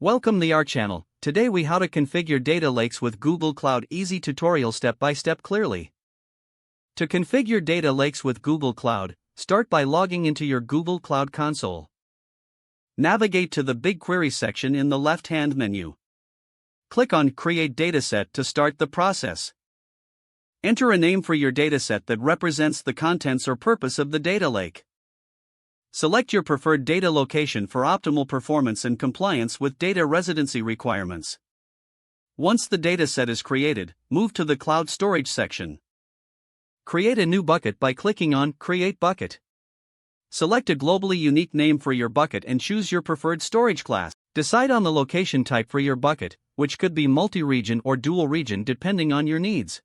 Welcome to our channel. Today we how to configure data lakes with Google Cloud. Easy tutorial step by step clearly. To configure data lakes with Google Cloud, start by logging into your Google Cloud console. Navigate to the BigQuery section in the left-hand menu. Click on Create Dataset to start the process. Enter a name for your dataset that represents the contents or purpose of the data lake. Select your preferred data location for optimal performance and compliance with data residency requirements. Once the dataset is created, move to the Cloud Storage section. Create a new bucket by clicking on Create Bucket. Select a globally unique name for your bucket and choose your preferred storage class. Decide on the location type for your bucket, which could be multi-region or dual region depending on your needs.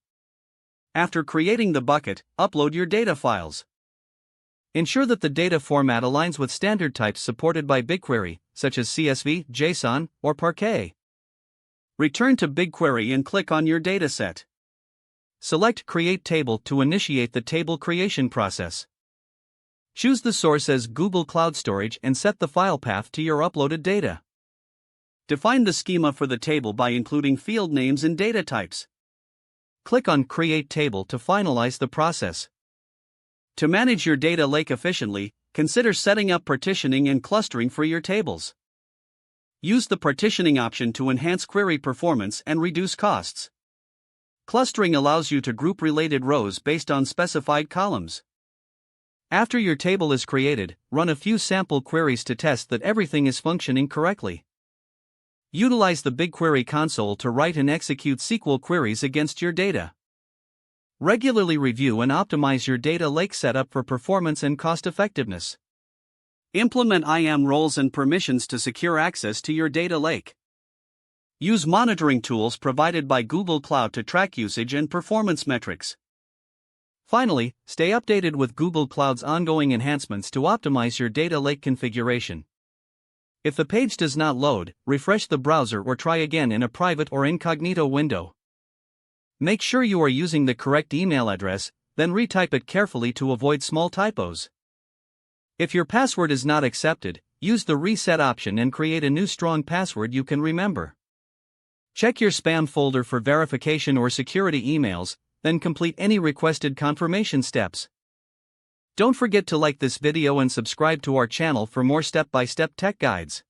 After creating the bucket, upload your data files. Ensure that the data format aligns with standard types supported by BigQuery, such as CSV, JSON, or Parquet. Return to BigQuery and click on your dataset. Select Create Table to initiate the table creation process. Choose the source as Google Cloud Storage and set the file path to your uploaded data. Define the schema for the table by including field names and data types. Click on Create Table to finalize the process. To manage your data lake efficiently, consider setting up partitioning and clustering for your tables. Use the partitioning option to enhance query performance and reduce costs. Clustering allows you to group related rows based on specified columns. After your table is created, run a few sample queries to test that everything is functioning correctly. Utilize the BigQuery console to write and execute SQL queries against your data. Regularly review and optimize your data lake setup for performance and cost effectiveness. Implement IAM roles and permissions to secure access to your data lake. Use monitoring tools provided by Google Cloud to track usage and performance metrics. Finally, stay updated with Google Cloud's ongoing enhancements to optimize your data lake configuration. If the page does not load, refresh the browser or try again in a private or incognito window. Make sure you are using the correct email address, then retype it carefully to avoid small typos. If your password is not accepted, use the reset option and create a new strong password you can remember. Check your spam folder for verification or security emails, then complete any requested confirmation steps. Don't forget to like this video and subscribe to our channel for more step-by-step tech guides.